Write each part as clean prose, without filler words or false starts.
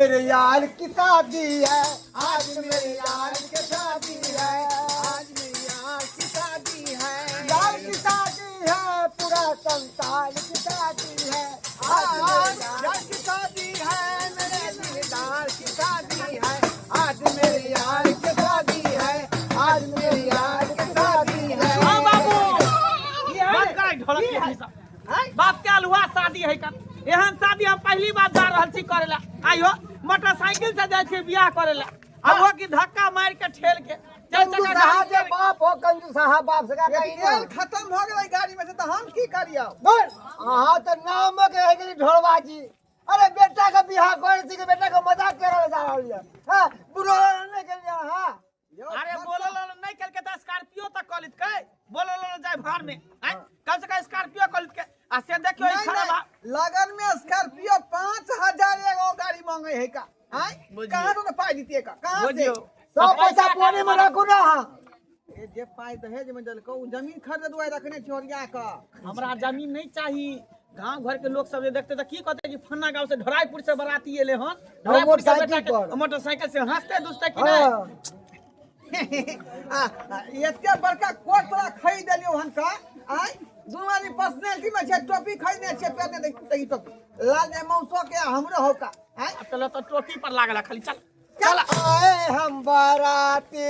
मेरे यार की शादी है आज, मेरे यार की शादी है आज, मेरी यार की शादी है, यार की शादी है, पूरा संसार की शादी है आज, यार की शादी है, मेरे दिलदार की शादी है आज, मेरे यार की शादी है आज, मेरी यार की शादी है। हाँ बाबू बाप क्या हुआ शादी है का एहन शादी हम पहली बार जा रहा छी करे ला आइयो मोटरसाइकिल से जाय छे बियाह करे ला अब वो की धक्का मार के ठेल के चल चका साहब के बाप हो कंजू साहब बाप से का कही तेल खत्म हो गई गाड़ी में से तो हम की करियो बोल हां तो नाम के है कि ढोलबाजी। अरे बेटा का बियाह करे छी के बेटा का मजाक करे जा रहा है हां बुरो नहीं कर जा हां अरे बोलल नहीं कल के स्कॉर्पियो तक कॉलेज के बोलल जाय भार में कल से का स्कॉर्पियो कॉलेज के आ से देखियो ई खराब लगन में स्कॉर्पियो 5000 एगो गाड़ी मांगे है का हैं कहां तो पाई दीती का कहां से सब पैसा पोने में रखू ना ए जे पाई दहेज में दलको जमीन खरीद दुआई रखने छोरिया का हमरा जमीन नहीं चाहिए। गांव घर के लोग सब देखते तो की कहते कि फन्ना गांव से ढराईपुर से बराती एले हन ढराईपुर से मोटरसाइकिल से हंसते दुसते कि नहीं एते बड़का कोट तोरा खरीद देलियो हन का आई दुआनी पर्सनालिटी में छे टोपी खरीदने छे पहने देखी टोपी लाल जे मौसो के हमरो हो का आई चलो तो टोपी पर लागला खाली चल चल आए हम बाराती,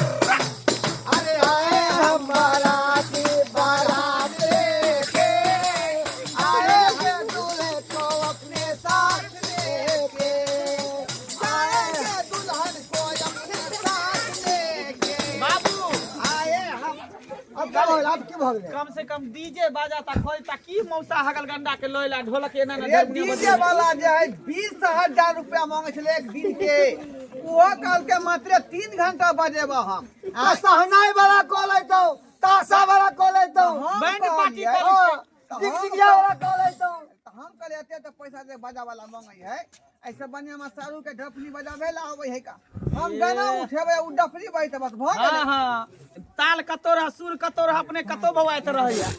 अरे आए हम बाराती बारात लेके आए हैं दूल्हे को अपने साथ लेके, आए हैं दुल्हन को अपने साथ लेके बाबू आए हम। अब क्या बोल आप क्यों भाग रहे कम से कम डीजे बाजा तक खोल ता की मौसा हगल गंडा के लोइला ढोलक एना ना ये डीजे वाला जो है 20,000 रुपया मांगे छले एक दिन के वो कल के मात्र 3 घंटा बजेबा हम आ सहनाई वाला कॉल है तो ताशा वाला कॉल है तो बैंड पार्टी कहलिए, कर टिकटिकिया वाला कॉल है तो हम कहते तो पैसा दे बाजा वाला मांगे है ऐसे बढ़िया में सारू के ढपली बजावे ला आवे है का हम गाना उठेबे उ ढपली बजते बस भ हां गेलै हां ताल कतोरा सुर कतोरा अपने कतो बवाइत रहैया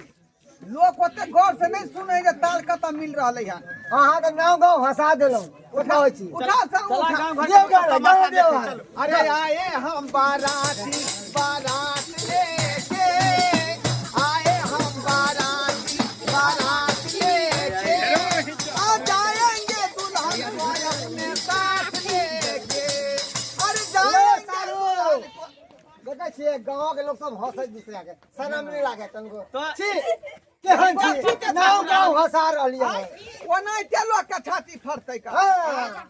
लोग ओते गौर से नहीं सुने जे ताल कत मिल रहले है अहाँ के नाव गाँव हंसा देलहुँ उठाबै छी उठा सर चला उठा गांव घर ये के गाना, तमाशा गाना देखे देवा। चलो अरे आए हम बाराती बारात लेके आए हम बाराती बारात लेके आ जाएंगे दुल्हन को अपने साथ लेके अरे जाएंगे देखै छियै गाँव के लोग सब हंसै दूसरा के शरम नहीं लागे तनको तो- छी केहन छी नाव गाँव हंसा रहलियै ओना चलो के छाती फरतै का हाँ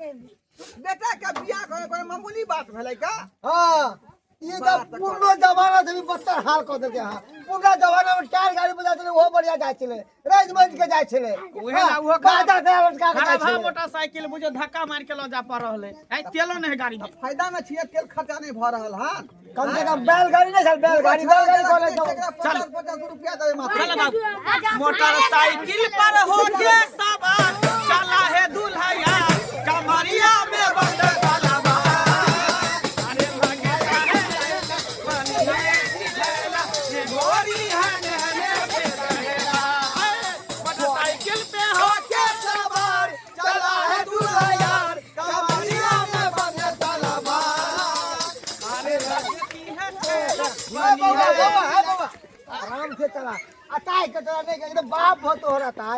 बेटा के बियाह करे कोई मामूली बात भेलै का हाँ ये तो पूर्ण जमाना से भी बदतर हाल कर देलकै हाँ पूरा जमाना में टायर गाड़ी बजा चले वो बढ़िया जाय छले राजमंच के जाय छले उहे ना उहो गादा गादा लटका के जाय खराब छले मोटरसाइकिल बुझे धक्का मार के लो जा पर रहले आई तेलो नहीं गाड़ी में फायदा में छिए तेल खर्चा नहीं भ रहल हां कम से कम बैलगाड़ी नहीं चल बैलगाड़ी खोले तो 50 रुपया देबे मात्र चल बाबू मोटरसाइकिल पर हो के सवार चला है दुल्हया कमरिया में बंद तलवा अरे लगे ये गोरी है नहले पे रहेला मोटरसाइकिल पे हो के सवार चला है दुल्हया कमरिया में बंद तलवा अरे लगती है बाबा आराम से चला अताई के तरह नहीं एकदम बाप बहुत हो रहा था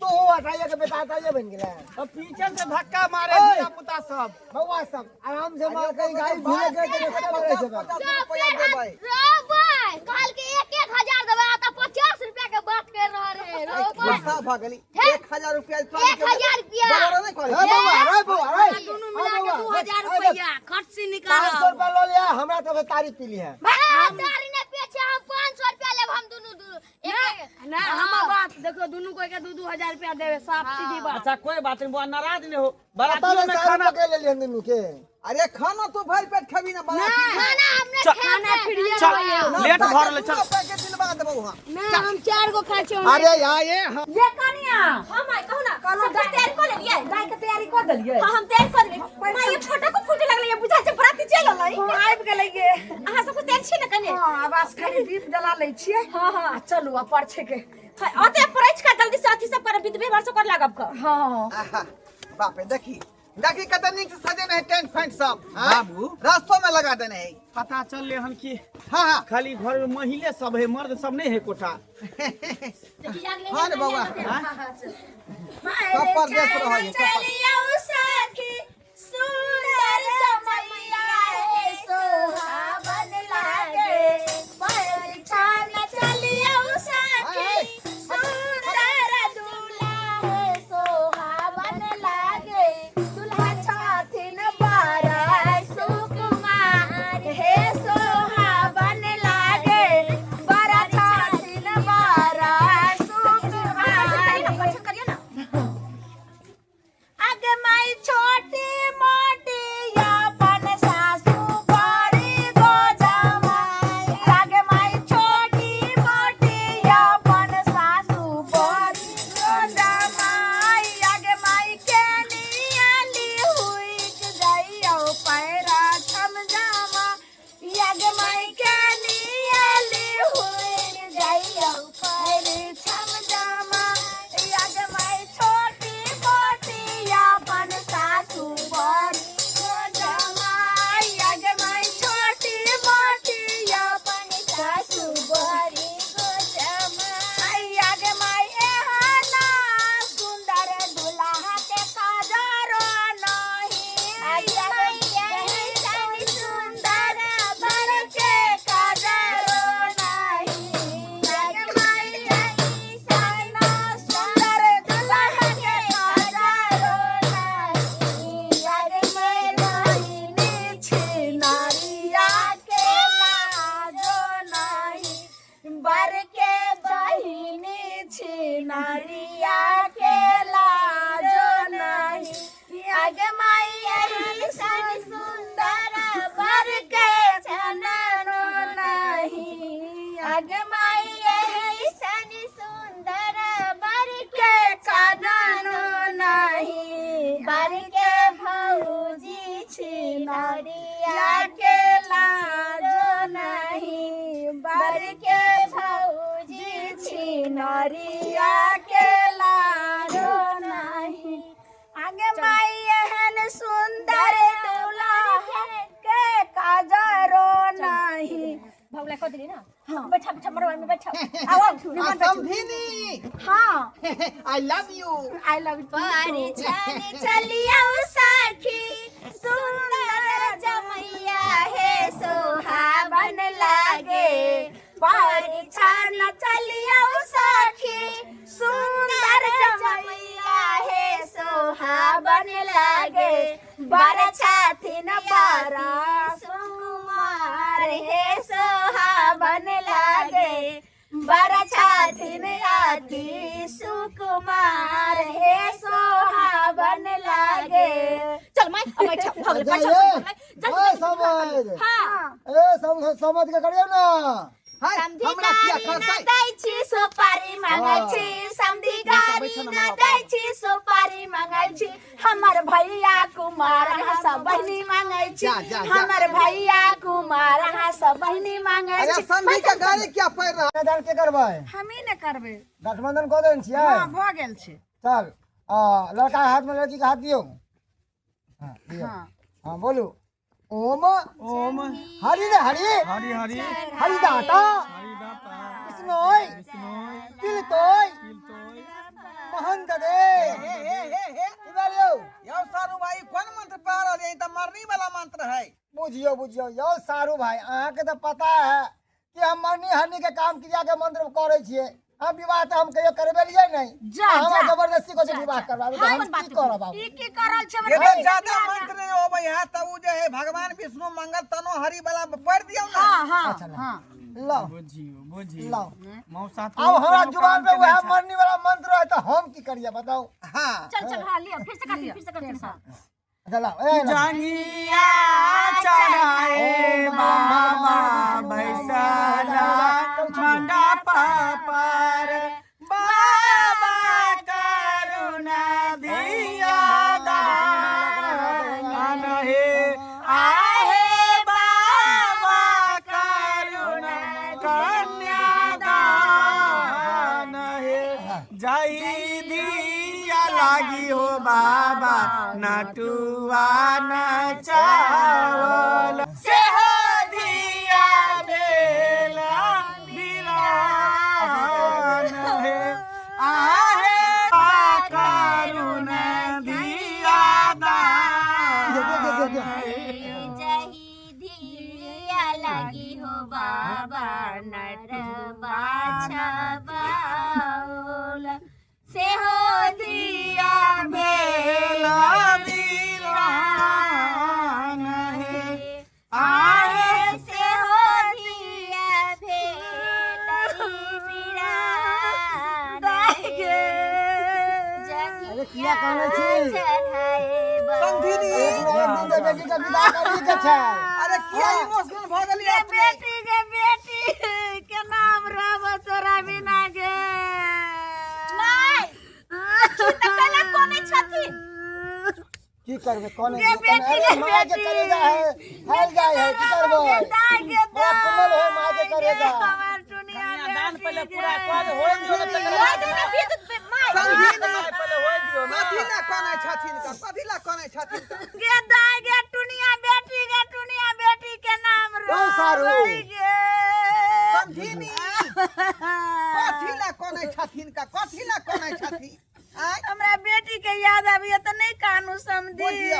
तो वो अटाइया के बेटा अटाइया बन गया अब पीछे से धक्का मारे दिया पुता सब बउआ सब आराम से मार कहीं गाड़ी भूले गए तो कैसे करे छे 50 रुपया देबै रोबै काल के 1,000 देबै आ त 50 रुपया के बात कर रहा रे रोबै गुस्सा भ गेली 1000 रुपया 1000 रुपया बरोबर नहीं करे ए बउआ रे बउआ रे दोनों मिला के 2000 रुपया खर्च से निकाल 500 रुपया लो लिया हमरा तो तारीफ पी ली है दारी ने पीछे हम 500 रुपया लेब हम दोनों ना हम बात देखो दोनों को के 2-2 रुपया देवे साफ सीधी बात। अच्छा कोई बात नहीं बुआ नाराज नहीं हो पता बारातियों नहीं में खाना खाना के ले लिए दोनों के अरे खाना तो भर पेट खबी ना बना खाना हमने खाना फ्री चल लेट भर ले चल पैकेट दिलवा देबो हां ना हम 4 गो खाइ छी। अरे आए हम ये कनिया हम आई कहू ना सब तैयारी कर लेलिए दाई के तैयारी कर देलिए हां हम तैयारी कर लेलिए मां ये फोटो को फूटे लगले ये बुझा छै बराती चल लई आबि गेलै गे अहाँ सब तैयारी छी ना कने हां आवाज खाली दीप जला लै छियै हां हां चलू आ परछे के अते परछ का जल्दी से अथी सब कर विध व्यवहार से कर लागब का हां बाप रे देखी देखी कते नीक से सजेने है टेंट फेंट सब हाँ? बाबू रास्तों में लगा देने है पता चल ले हन कि हाँ हाँ खाली घर में महिला सब है मर्द सब नहीं है कोठा। हाँ रे बउआ सब परदेश रहो ये सब चलियो सखी सुंदर जमैया हे सोहावन लागे परिछन चलियो सखी सुंदर दूल्हा हे सोहावन लागे दूल्हा छथिन बारा सुकुमार हे सोहावन लागे बारा छथिन बारा सुकुमार आगे माई छोटी मोटी अपन सासू बड़ी गोजमाई आगे माई छोटी मोटी अपन सासू बड़ी गोजमाई आगे माई के नियाली हुई गइयो पैरा छमजामा आगे माई के नियाली हुई गइयो पैर छमजामा आगे माई छोटी मोटी अपन सासू बड़ी गोजमाई आगे माई छोटी मोटी अपन सासू बड़ी गोजमाई आगे माई एहना सुंदर दुल्हा के काजरो नहीं आगे माई सुंदर बर के काजरो नहीं आगे माई ऐसा सुंदर दुल्हा के काजरो नहीं आगे माई बहिनी छिनारिया के लाजो नहीं बर के बहिनी छिनारिया के लाजो नहीं आगे माई ऐसा सुंदर बर के जननो नहीं आगे माई ऐसा सुंदर बर के काननो नहीं बर के भौजी छिनारिया के लाजो नहीं बर के भौजी छिनारिया के लाजो नहीं आगे माई एहन सुंदर दूल्हा के काजरो नहीं भौला कह दिली ना हाँ बैठा बैठा मरवा में बैठा आओ निमन बैठो समझिनी हाँ I love you I love you परिछन चलियो सखी सुंदर जमैया हे सोहावन लागे परिछन चलियो सखी सुंदर जमैया हे सोहावन लागे बर छथिन बारा सुकुमार हे सोहावन लागे बर छथिन अति सुकुमार हे सोहावन लागे चल मैं अब बैठा भगल ए समझ हाँ ए समझ के करियो ना हाय हमरा किया करतै दै छी सुपारी मांगै छी समधी गाड़ी न दै छी सुपारी मांगै छी हमर भैया कुमार हस बहिनी मांगै छी हमर भैया कुमार हस बहिनी मांगै अरे छी संधि के गाड़ी क्या पड़ रहा मैदान के करबै हमी ने करबे गठबंधन कऽ देन छियै हां भ गेल छै चल लड़का के हाथ में लड़की के हाथ दियो हां दियो हां बोलू ओम ओम हरि रे हरि हरि हरि हरि दाता हरि दाता विष्णोय विष्णु तिल तोय तोय महंत दे हे की बोलियो यो सारू भाई कोन मंत्र पढ़ रहल है त मरनी वाला मंत्र है बुझियो बुझियो यो सारू भाई अहाँ के तो पता है कि हम मरनी हरनी के काम क्रिया के मंत्र करे छिए हम विवाह तो हम कहियो करबे लिए नहीं जा, हम जा। जबरदस्ती को विवाह करवाबे तो हम की करब बाबू ई की करल छै ये तो ज्यादा मंत्र नहीं होबै है तब उ जे है भगवान विष्णु मंगल तनो हरि वाला पढ़ दियो ना हां हां अच्छा हां लो बुझियो बुझियो लो मौसा अब हमरा जुबान पे वह मरनी वाला मंत्र है तो हम की करिए बताओ हां चल चल हां लियो फिर से कर अच्छा लाओ ए लो। जंगिया चढ़ाए बाबा भैसाला मंडप पर बाबा करुणा दिया दान हे आहे बाबा करुणा कन्या दान हे जय दिया लागी हो बाबा नटुआ नचावल से हो धिया बेला बिरान है आहे करुण धिया दान जही धिया लगी हो बाबा नटवा छबाउल से हो धिया बेला बिरान है आहे से हो धिया अरे किया कहने छी समझी एक दिन तो बेटी का विदा करी के छै अरे किया इमोशनल भ गेली अपने बेटी के नाम रब तोरा बिना गे नहीं तो कला कोने छथिन की करबे कोने गे बेटी अरे मां के करेगा है फैल जाए है की करबो दाई गे बड़ा कोमल है मां के करेगा हमार दुनिया दान पहले पूरा कर हो दियो न तकर समझी ना पहले हो दियो ना कथी ला कोने छथिन का कथी ला कोने छथिन का गे दाई गे टुनिया बेटी के नाम कौन सारू? गे समझी नी कथी ला कोने छथिन का कथी ला कोने छथिन आय हमरा बेटी के याद आबिए त नहीं कानू समझी बुझियो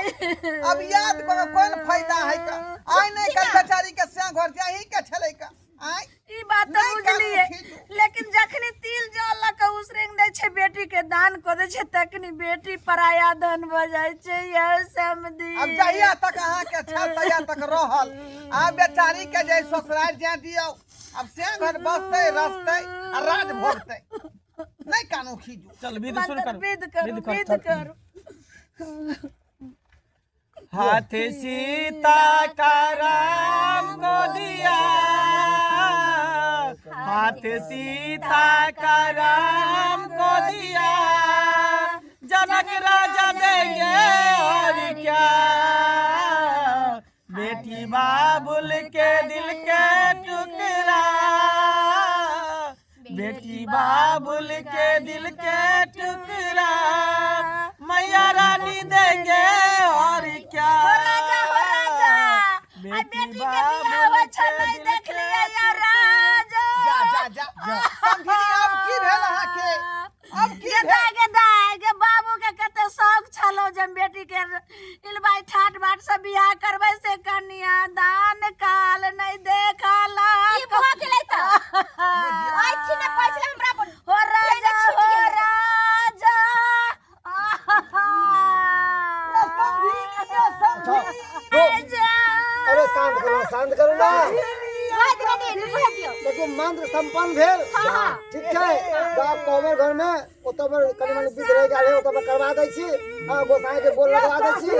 अब याद कोनो कोन फायदा है का आय नहीं का बेचारी के से घर जाही के छलै का आय ई बात तो नहीं बुझलिए कानू ठीक। लेकिन जखनी तिल जल के उसरेंग दे छे बेटी के दान क दे छे तखनी बेटी पराया धन भ जाय छे यह समझी अब जहिया तक अहाँ के छल तहिया तक रहल आ बेचारी के जे ससुराल जे दियो अब से घर बसते रसते आ राज भोगते नहीं कानू खीजू चल विध शुरू कर विद करू विद करू हाथ सीता का राम को दिया हाथ सीता का राम को दिया जनक राजा देंगे और क्या बेटी बाबुल के दिल के टुकड़ा बेटी बाबुल के दिल के टुकड़ा मैया रानी देंगे और क्या हो राजा बेटी के बियाह होय छ नहीं देख लिया या राजा जा समझी अब की भेल अहाँ के अब की भेल गे बाबू के कते शौक छलो जब बेटी के इलबाई ठाट बाट से बियाह करबै से कन्या दान काल नहीं देखला ई भ गेलै त ओइ छी ने पैसा हमरा पर हो राजा अरे शांत करो ना देखो मंत्र संपन्न भेल ठीक है गाँव कोमर घर में ओतबर कनी मनी विध रह गेल है ओतबर करवा दै छी हां गोसाई के बोल लगवा दै छी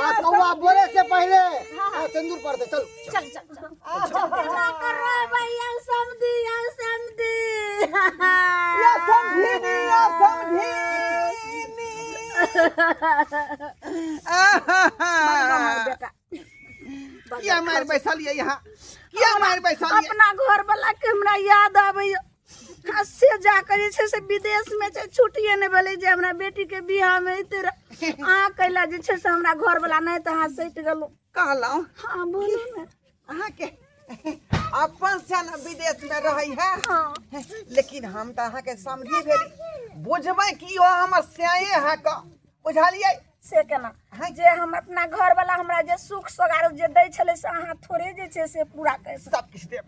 आ कौआ बोले से पहले सिंदूर पड़ते चल कर भैया समझी या समझी बेटा किया मार बैठलिए यहाँ किया मार बैठलिए अपना घर वाला के हमरा याद आबैया से जाकर जे छै से विदेश में छै छुट्टिए नहीं भेलै जे हमरा बेटी के बियाह में तेरा आ कैला जे छै से हमरा घर वाला नहीं त हाथ सैट गेलो कहलौं हां बोलो ना अहाँ के अपन सन विदेश में रही है लेकिन हम तो अहाँ के समझी भेली बुझबै कि ओ हमर स्याये है का बुझलिए से केना जे हम अपना घर वाला हमरा जे सुख सगार जे दै छले से अहाँ थोड़े जे छै से पूरा कर सब किछ देब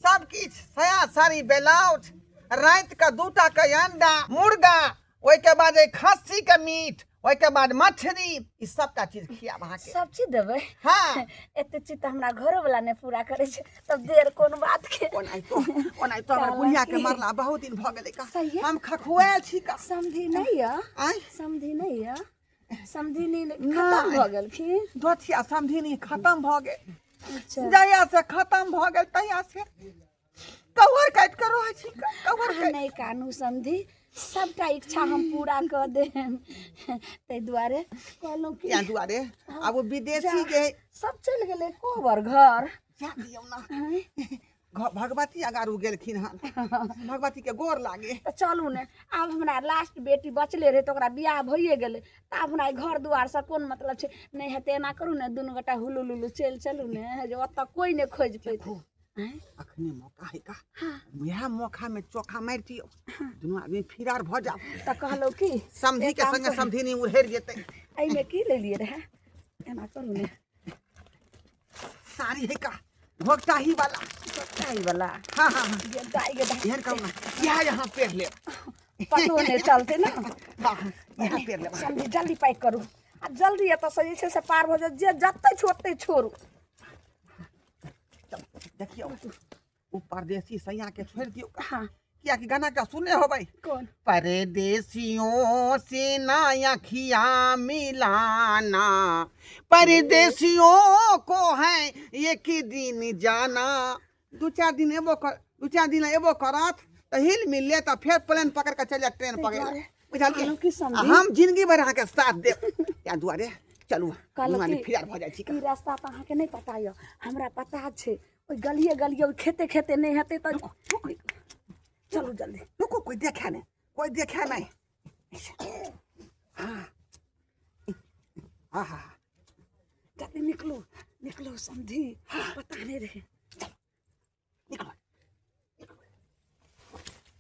सब किछ सया साड़ी ब्लाउज रात का 2टा के अंडा मुर्गा ओइ के बाद खस्सी के मीट ओइ के बाद मछली ई सबटा चीज खियाब अहाँ के सब चीज देबै हां एते चीज त हमरा घरो वाला ने पूरा करे छै तब देर कोन बात के ओनाइ तो हमर बुढ़िया के मरला बहुत दिन भ गेलै का हम खखुआल छी का समझी नहीं या आय समझी नहीं या समझी नहीं खत्म भ गेल फिर दोथिया समझी खत्म भ गेल अच्छा जहिया से खत्म भ गेल तहिया से कवर काट के रहै छी कवर काट नहीं कानू समझी सबटा इच्छा हम पूरा कर दे तै दुआरे कहलौ कि या दुआरे अब विदेशी के सब चल गेले कोबर घर जा दियौ ना भगवती अगारू गेलखिन हन भगवती के गोर लागे तो चलू ने आब हमरा लास्ट बेटी बचले रहे तो ओकरा बियाह भइए गेलै त आब हमरा घर दुआर से कोन मतलब छै नहीं हेते एना करू ने दुनू गोटा हुलू लुलू चलू ने जे ओतऽ कोई ने खोज पैते अखने मौका है का यह मौका में चोखा मार दियो दुनू आदमी फिरार भ जाओ त कहलो की समधी के संगे समधीनी उड़ेर जेते एहि में की ले लिए रहे एना करू ने साड़ी है का भोगटाही वाला ताई वाला हाँ हाँ हाँ ये दाई के दाई यहन कहू ना क्या यहाँ पेर ले पतो ने चलते ना हाँ यहाँ पेर ले जल्दी जल्दी पैक करू आ जल्दी एतऽ से जे छै से पार हो जे जत्ते छोड़ते छोड़ू देखियो वो परदेसी सैया के छोड़ दियो हाँ क्या कि गाना का सुने हो भाई कौन परदेसियों से ना अखिया मिलाना परदेसियों को है एक दिन जाना दो चार दिन एबो करत तो हिल मिल ले तो फिर प्लेन पकड़ के चल ट्रेन पकड़ बुझलिए हम जिंदगी भर अहाँ के साथ दे या दुआरे चलू फिर भ जाय छी ई रास्ता त अहाँ के नहीं पता य हमरा पता छै ओइ गलिए खेते खेते नहीं हेते त चलू जल्दी रुको कोई देखा नहीं हाँ जल्दी निकलो समझी पता नहीं रहे